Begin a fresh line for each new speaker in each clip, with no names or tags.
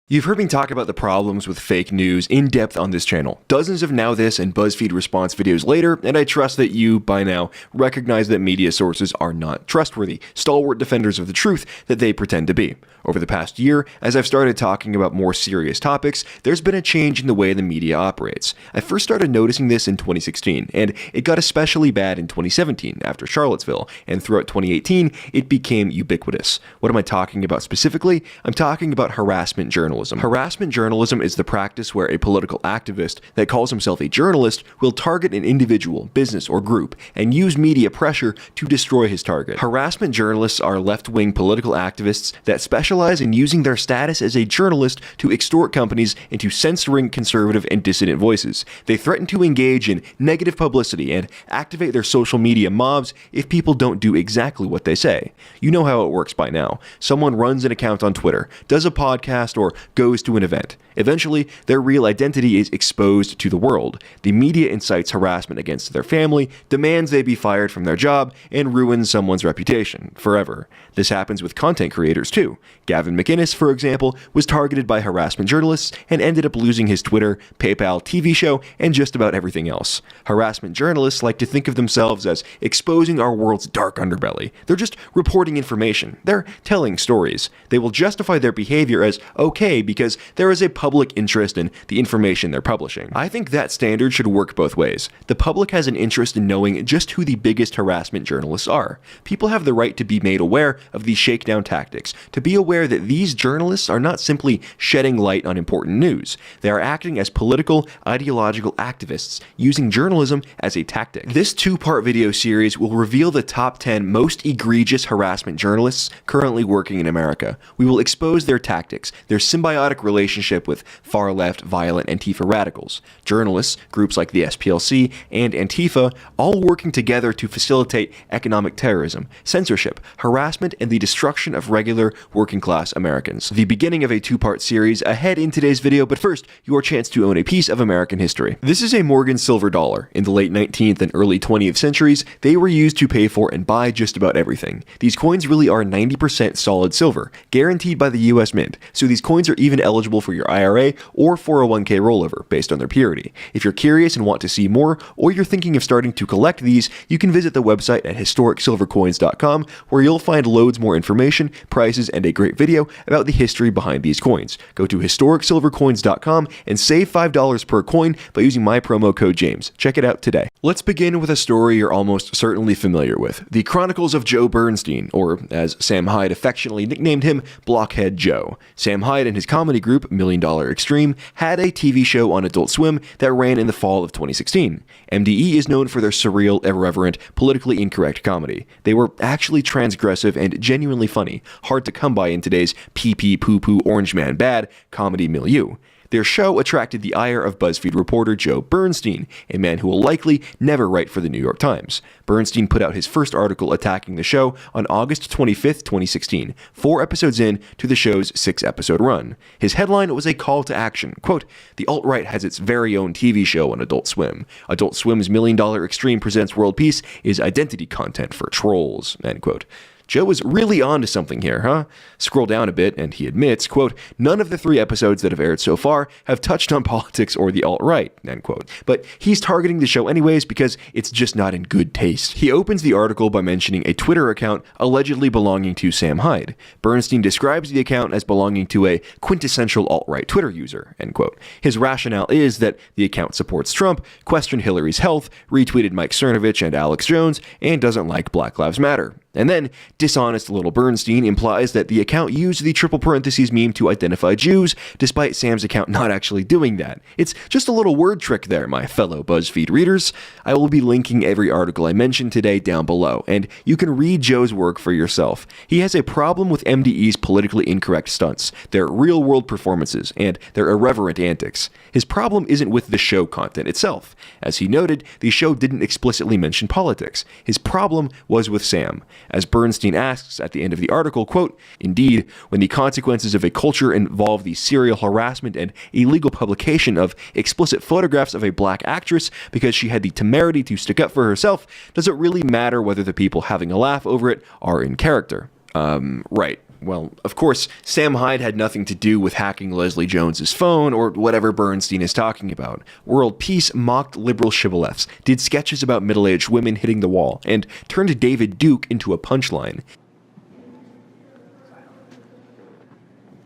You've heard me talk about the problems with fake news in depth on this channel. Dozens of Now This and BuzzFeed response videos later, and I trust that you, by now, recognize that media sources are not trustworthy, stalwart defenders of the truth that they pretend to be. Over the past year, as I've started talking about more serious topics, there's been a change in the way the media operates. I first started noticing this in 2016, and it got especially bad in 2017 after Charlottesville, and throughout 2018, it became ubiquitous. What am I talking about specifically? I'm talking about harassment journalism. Harassment journalism is the practice where a political activist that calls himself a journalist will target an individual, business, or group and use media pressure to destroy his target. Harassment journalists are left-wing political activists that specialize in using their status as a journalist to extort companies into censoring conservative and dissident voices. They threaten to engage in negative publicity and activate their social media mobs if people don't do exactly what they say. You know how it works by now. Someone runs an account on Twitter, does a podcast, or goes to an event. Eventually, their real identity is exposed to the world. The media incites harassment against their family, demands they be fired from their job, and ruins someone's reputation forever. This happens with content creators too. Gavin McInnes, for example, was targeted by harassment journalists and ended up losing his Twitter, PayPal, TV show, and just about everything else. Harassment journalists like to think of themselves as exposing our world's dark underbelly. They're just reporting information. They're telling stories. They will justify their behavior as okay because there is a public interest in the information they're publishing. I think that standard should work both ways. The public has an interest in knowing just who the biggest harassment journalists are. People have the right to be made aware of these shakedown tactics, to be aware that these journalists are not simply shedding light on important news. They are acting as political, ideological activists, using journalism as a tactic. This two-part video series will reveal the top 10 most egregious harassment journalists currently working in America. We will expose their tactics, their symbiotic relationship with far-left, violent Antifa radicals. Journalists, groups like the SPLC and Antifa, all working together to facilitate economic terrorism, censorship, harassment, and the destruction of regular working-class Americans. The beginning of a two-part series ahead in today's video, but first, your chance to own a piece of American history. This is a Morgan silver dollar. In the late 19th and early 20th centuries, they were used to pay for and buy just about everything. These coins really are 90% solid silver, guaranteed by the US Mint, so these coins are even eligible for your IRA or 401k rollover based on their purity. If you're curious and want to see more, or you're thinking of starting to collect these, you can visit the website at historicsilvercoins.com, where you'll find loads more information, prices, and a great video about the history behind these coins. Go to historicsilvercoins.com and save $5 per coin by using my promo code James. Check it out today. Let's begin with a story you're almost certainly familiar with. The Chronicles of Joe Bernstein, or as Sam Hyde affectionately nicknamed him, Blockhead Joe. Sam Hyde and his comedy group, $1 Million Extreme, had a TV show on Adult Swim that ran in the fall of 2016. MDE is known for their surreal, irreverent, politically incorrect comedy. They were actually transgressive and genuinely funny, hard to come by in today's pee-pee poo-poo orange man bad comedy milieu. Their show attracted the ire of BuzzFeed reporter Joe Bernstein, a man who will likely never write for the New York Times. Bernstein put out his first article attacking the show on August 25th, 2016, 4 episodes in to the show's 6-episode run. His headline was a call to action. Quote, "The alt-right has its very own TV show on Adult Swim. Adult Swim's $1 Million Extreme Presents World Peace is identity content for trolls." End quote. Joe was really onto something here, huh? Scroll down a bit, and he admits, quote, "None of the 3 episodes that have aired so far have touched on politics or the alt-right," end quote. But he's targeting the show anyways because it's just not in good taste. He opens the article by mentioning a Twitter account allegedly belonging to Sam Hyde. Bernstein describes the account as belonging to a quintessential alt-right Twitter user, end quote. His rationale is that the account supports Trump, questioned Hillary's health, retweeted Mike Cernovich and Alex Jones, and doesn't like Black Lives Matter. And then, dishonest little Bernstein implies that the account used the triple parentheses meme to identify Jews, despite Sam's account not actually doing that. It's just a little word trick there, my fellow BuzzFeed readers. I will be linking every article I mentioned today down below, and you can read Joe's work for yourself. He has a problem with MDE's politically incorrect stunts, their real-world performances, and their irreverent antics. His problem isn't with the show content itself. As he noted, the show didn't explicitly mention politics. His problem was with Sam. As Bernstein asks at the end of the article, quote, "Indeed, when the consequences of a culture involve the serial harassment and illegal publication of explicit photographs of a black actress because she had the temerity to stick up for herself, does it really matter whether the people having a laugh over it are in character?" Right. Well, of course, Sam Hyde had nothing to do with hacking Leslie Jones's phone or whatever Bernstein is talking about. World Peace mocked liberal shibboleths, did sketches about middle-aged women hitting the wall, and turned David Duke into a punchline.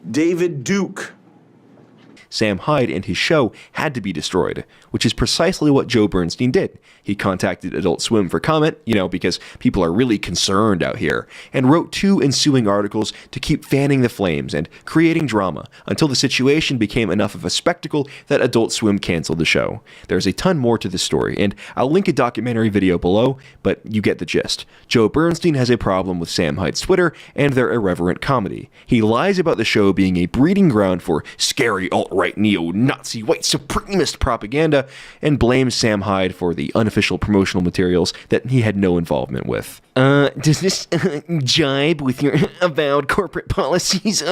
David Duke.
Sam Hyde and his show had to be destroyed, which is precisely what Joe Bernstein did. He contacted Adult Swim for comment, because people are really concerned out here, and wrote 2 ensuing articles to keep fanning the flames and creating drama until the situation became enough of a spectacle that Adult Swim canceled the show. There's a ton more to this story, and I'll link a documentary video below, but you get the gist. Joe Bernstein has a problem with Sam Hyde's Twitter and their irreverent comedy. He lies about the show being a breeding ground for scary alt-right neo-Nazi white supremacist propaganda, and blames Sam Hyde for the unofficial promotional materials that he had no involvement with. Does this jibe with your avowed corporate policies?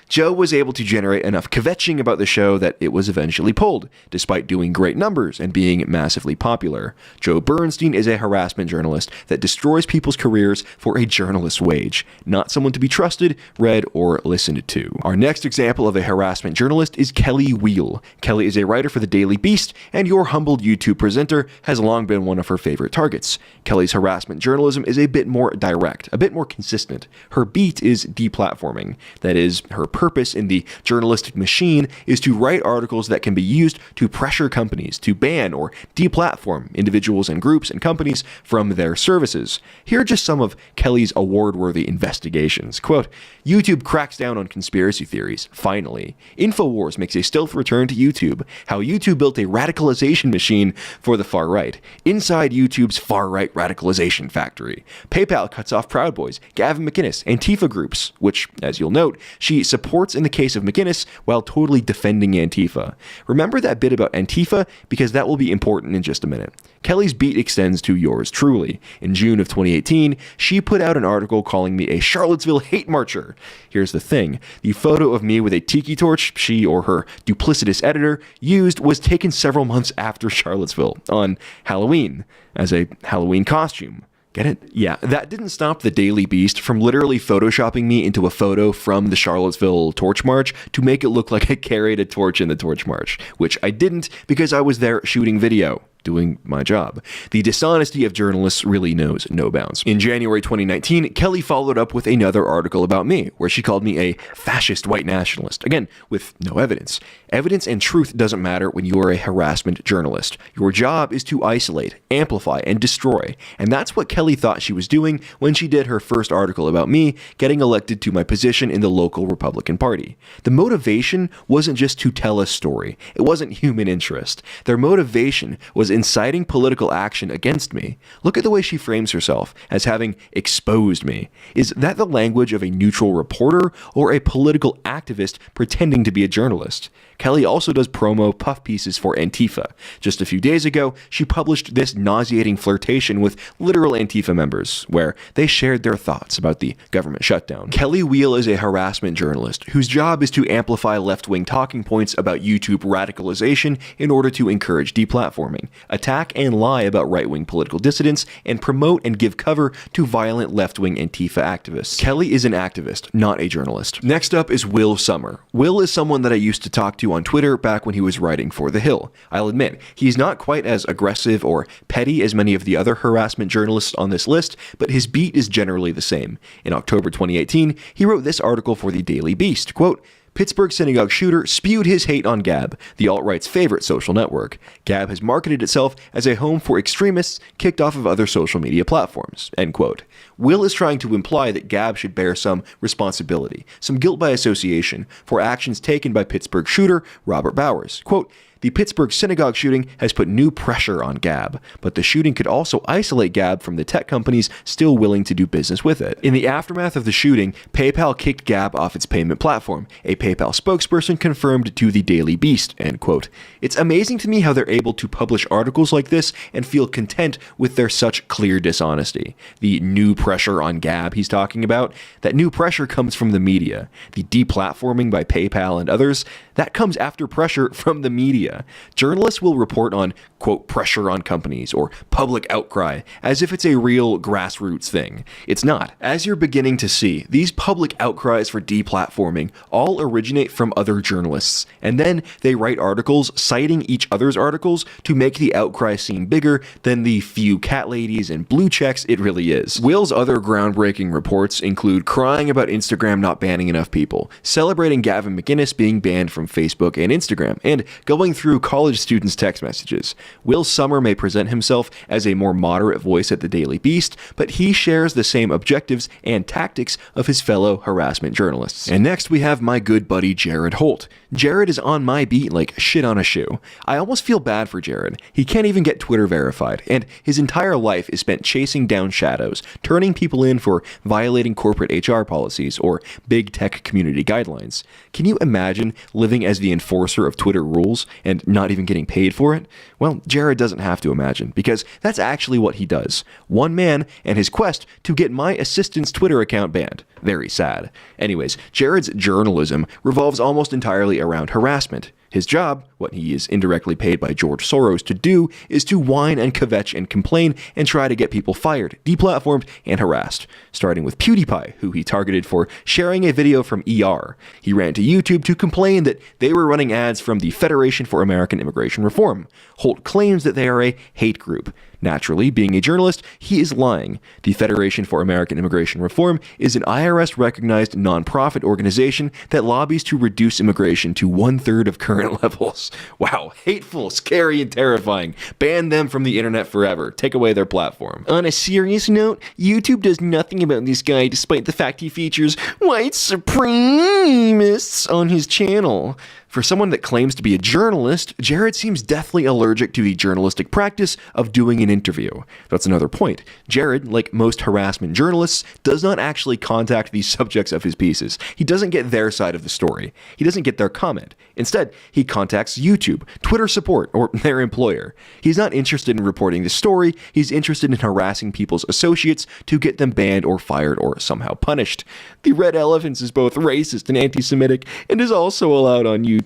Joe was able to generate enough kvetching about the show that it was eventually pulled, despite doing great numbers and being massively popular. Joe Bernstein is a harassment journalist that destroys people's careers for a journalist's wage, not someone to be trusted, read, or listened to. Our next example of a harassment journalist is Kelly Wheel. Kelly is a writer for the Daily Beast, and your humbled YouTube presenter has long been one of her favorite targets. Kelly's harassment journalism is a bit more direct, a bit more consistent. Her beat is deplatforming. That is, her purpose in the journalistic machine is to write articles that can be used to pressure companies to ban or deplatform individuals and groups and companies from their services. Here are just some of Kelly's award-worthy investigations. Quote, YouTube cracks down on conspiracy theories, finally. InfoWars makes a stealth return to YouTube. How YouTube built a radicalization machine for the far right. Inside YouTube's far-right radicalization factory. PayPal cuts off Proud Boys, Gavin McInnes, Antifa groups, which, as you'll note, she supports in the case of McInnes while totally defending Antifa. Remember that bit about Antifa, because that will be important in just a minute. Kelly's beat extends to yours truly. In June of 2018, she put out an article calling me a Charlottesville hate marcher. Here's the thing. The photo of me with a tiki torch she or her duplicitous editor used was taken several months after Charlottesville, on Halloween, as a Halloween costume. Get it? Yeah, that didn't stop the Daily Beast from literally photoshopping me into a photo from the Charlottesville Torch March to make it look like I carried a torch in the Torch March, which I didn't because I was there shooting video. Doing my job. The dishonesty of journalists really knows no bounds. In January 2019, Kelly followed up with another article about me, where she called me a fascist white nationalist. Again, with no evidence. Evidence and truth doesn't matter when you are a harassment journalist. Your job is to isolate, amplify, and destroy. And that's what Kelly thought she was doing when she did her first article about me getting elected to my position in the local Republican Party. The motivation wasn't just to tell a story. It wasn't human interest. Their motivation was inciting political action against me. Look at the way she frames herself as having exposed me. Is that the language of a neutral reporter or a political activist pretending to be a journalist? Kelly also does promo puff pieces for Antifa. Just a few days ago, she published this nauseating flirtation with literal Antifa members, where they shared their thoughts about the government shutdown. Kelly Wheel is a harassment journalist whose job is to amplify left-wing talking points about YouTube radicalization in order to encourage deplatforming, attack and lie about right-wing political dissidents, and promote and give cover to violent left-wing Antifa activists. Kelly is an activist, not a journalist. Next up is Will Sommer. Will is someone that I used to talk to on Twitter back when he was writing for The Hill. I'll admit, he's not quite as aggressive or petty as many of the other harassment journalists on this list, but his beat is generally the same. In October 2018, he wrote this article for the Daily Beast, quote, Pittsburgh synagogue shooter spewed his hate on Gab, the alt-right's favorite social network. Gab has marketed itself as a home for extremists kicked off of other social media platforms, end quote. Will is trying to imply that Gab should bear some responsibility, some guilt by association, for actions taken by Pittsburgh shooter Robert Bowers. Quote, the Pittsburgh synagogue shooting has put new pressure on Gab, but the shooting could also isolate Gab from the tech companies still willing to do business with it. In the aftermath of the shooting, PayPal kicked Gab off its payment platform. A PayPal spokesperson confirmed to the Daily Beast, end quote. It's amazing to me how they're able to publish articles like this and feel content with their such clear dishonesty. The new pressure on Gab he's talking about, that new pressure comes from the media. The deplatforming by PayPal and others, that comes after pressure from the media. media. Journalists will report on, quote, pressure on companies or public outcry, as if it's a real grassroots thing. It's not. As you're beginning to see, these public outcries for deplatforming all originate from other journalists, and then they write articles citing each other's articles to make the outcry seem bigger than the few cat ladies and blue checks it really is. Will's other groundbreaking reports include crying about Instagram not banning enough people, celebrating Gavin McInnes being banned from Facebook and Instagram, and going through college students' text messages. Will Sommer may present himself as a more moderate voice at the Daily Beast, but he shares the same objectives and tactics of his fellow harassment journalists. And next we have my good buddy Jared Holt. Jared is on my beat like shit on a shoe. I almost feel bad for Jared. He can't even get Twitter verified, and his entire life is spent chasing down shadows, turning people in for violating corporate HR policies or big tech community guidelines. Can you imagine living as the enforcer of Twitter rules and not even getting paid for it? Well, Jared doesn't have to imagine, because that's actually what he does. One man and his quest to get my assistant's Twitter account banned. Very sad. Anyways, Jared's journalism revolves almost entirely around harassment. His job, what he is indirectly paid by George Soros to do, is to whine and kvetch and complain and try to get people fired, deplatformed, and harassed. Starting with PewDiePie, who he targeted for sharing a video from ER. He ran to YouTube to complain that they were running ads from the Federation for American Immigration Reform. Holt claims that they are a hate group. Naturally, being a journalist, he is lying. The Federation for American Immigration Reform is an IRS-recognized nonprofit organization that lobbies to reduce immigration to 1/3 of current levels. Wow, hateful, scary, and terrifying. Ban them from the internet forever. Take away their platform. On a serious note, YouTube does nothing about this guy despite the fact he features white supremacists on his channel. For someone that claims to be a journalist, Jared seems deathly allergic to the journalistic practice of doing an interview. That's another point. Jared, like most harassment journalists, does not actually contact the subjects of his pieces. He doesn't get their side of the story. He doesn't get their comment. Instead, he contacts YouTube, Twitter support, or their employer. He's not interested in reporting the story. He's interested in harassing people's associates to get them banned or fired or somehow punished. The Red Elephants is both racist and anti-Semitic and is also allowed on YouTube.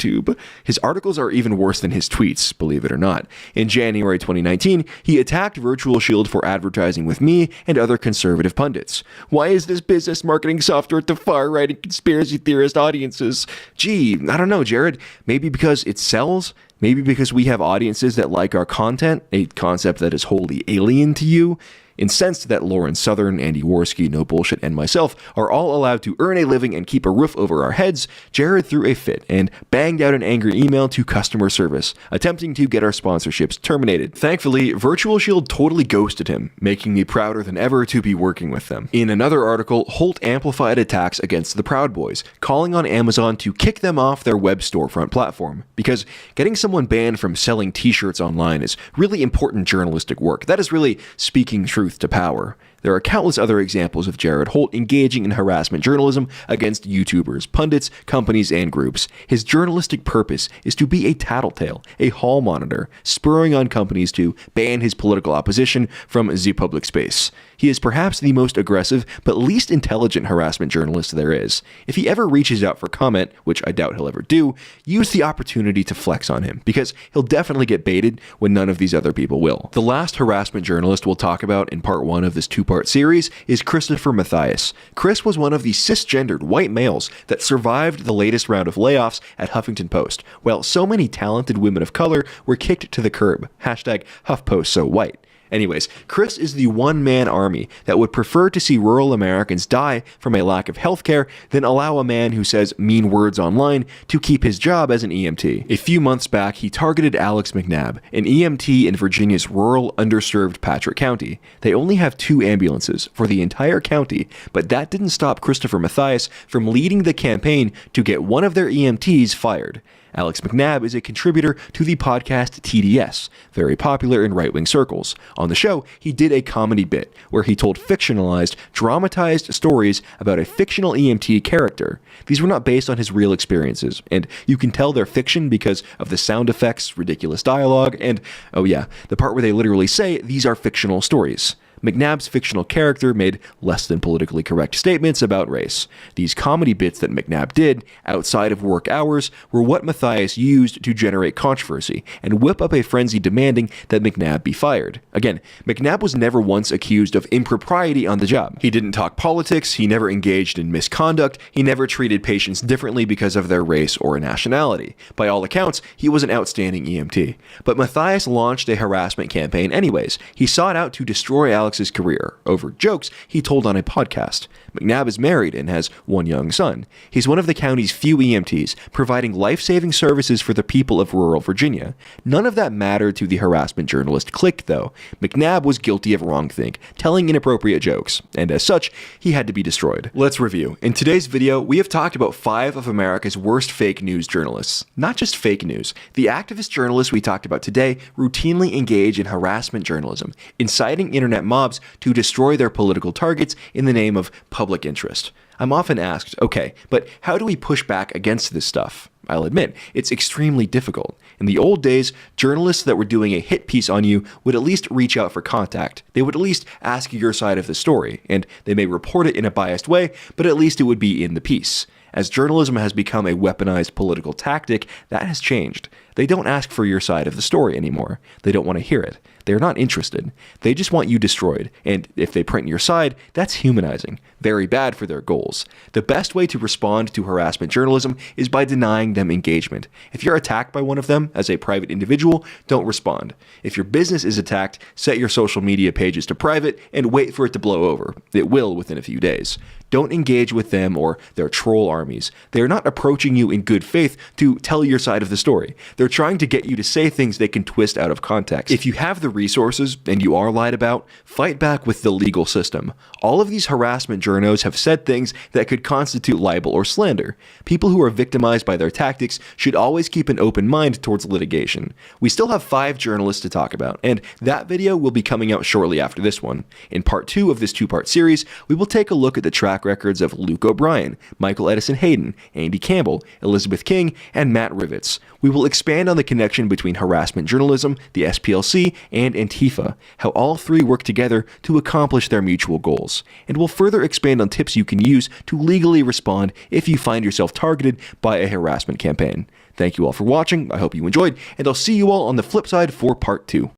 His articles are even worse than his tweets, believe it or not. In January 2019, he attacked Virtual Shield for advertising with me and other conservative pundits. Why is this business marketing software to far-right and conspiracy theorist audiences? Gee, I don't know, Jared. Maybe because it sells? Maybe because we have audiences that like our content, a concept that is wholly alien to you? Incensed that Lauren Southern, Andy Worski, No Bullshit, and myself are all allowed to earn a living and keep a roof over our heads, Jared threw a fit and banged out an angry email to customer service, attempting to get our sponsorships terminated. Thankfully, Virtual Shield totally ghosted him, making me prouder than ever to be working with them. In another article, Holt amplified attacks against the Proud Boys, calling on Amazon to kick them off their web storefront platform, because getting someone banned from selling t-shirts online is really important journalistic work. That is really speaking truth to power. There are countless other examples of Jared Holt engaging in harassment journalism against YouTubers, pundits, companies, and groups. His journalistic purpose is to be a tattletale, a hall monitor, spurring on companies to ban his political opposition from the public space. He is perhaps the most aggressive but least intelligent harassment journalist there is. If he ever reaches out for comment, which I doubt he'll ever do, use the opportunity to flex on him, because he'll definitely get baited when none of these other people will. The last harassment journalist we'll talk about in part 1 of this 2-part series is Christopher Mathias. Chris was one of the cisgendered white males that survived the latest round of layoffs at Huffington Post, while so many talented women of color were kicked to the curb. Hashtag HuffPostSoWhite. Anyways, Chris is the one-man army that would prefer to see rural Americans die from a lack of healthcare than allow a man who says mean words online to keep his job as an EMT. A few months back, he targeted Alex McNabb, an EMT in Virginia's rural, underserved Patrick County. They only have 2 ambulances for the entire county, but that didn't stop Christopher Mathias from leading the campaign to get one of their EMTs fired. Alex McNabb is a contributor to the podcast TDS, very popular in right-wing circles. On the show, he did a comedy bit where he told fictionalized, dramatized stories about a fictional EMT character. These were not based on his real experiences, and you can tell they're fiction because of the sound effects, ridiculous dialogue, and, oh yeah, the part where they literally say these are fictional stories. McNabb's fictional character made less than politically correct statements about race. These comedy bits that McNabb did outside of work hours were what Mathias used to generate controversy and whip up a frenzy demanding that McNabb be fired. Again, McNabb was never once accused of impropriety on the job. He didn't talk politics, he never engaged in misconduct, he never treated patients differently because of their race or nationality. By all accounts, he was an outstanding EMT. But Mathias launched a harassment campaign anyways. He sought out to destroy Alex's career over jokes he told on a podcast. McNabb is married and has one young son. He's one of the county's few EMTs, providing life-saving services for the people of rural Virginia. None of that mattered to the harassment journalist clique, though. McNabb was guilty of wrongthink, telling inappropriate jokes, and as such, he had to be destroyed. Let's review. In today's video, we have talked about 5 of America's worst fake news journalists. Not just fake news. The activist journalists we talked about today routinely engage in harassment journalism, inciting internet mobs to destroy their political targets in the name of public interest. I'm often asked, okay, but how do we push back against this stuff? I'll admit, it's extremely difficult. In the old days, journalists that were doing a hit piece on you would at least reach out for contact. They would at least ask your side of the story, and they may report it in a biased way, but at least it would be in the piece. As journalism has become a weaponized political tactic, that has changed. They don't ask for your side of the story anymore. They don't want to hear it. They're not interested. They just want you destroyed, and if they print your side, that's humanizing. Very bad for their goals. The best way to respond to harassment journalism is by denying them engagement. If you're attacked by one of them as a private individual, don't respond. If your business is attacked, set your social media pages to private and wait for it to blow over. It will within a few days. Don't engage with them or their troll armies. They are not approaching you in good faith to tell your side of the story. They're trying to get you to say things they can twist out of context. If you have the resources and you are lied about, fight back with the legal system. All of these harassment journos have said things that could constitute libel or slander. People who are victimized by their tactics should always keep an open mind towards litigation. We still have 5 journalists to talk about, and that video will be coming out shortly after this one. In part 2 of this 2-part series, we will take a look at the track records of Luke O'Brien, Michael Edison Hayden, Andy Campbell, Elizabeth King, and Matt Rivets. We will expand on the connection between harassment journalism, the SPLC, and Antifa, how all 3 work together to accomplish their mutual goals. And we'll further expand on tips you can use to legally respond if you find yourself targeted by a harassment campaign. Thank you all for watching, I hope you enjoyed, and I'll see you all on the flip side for part 2.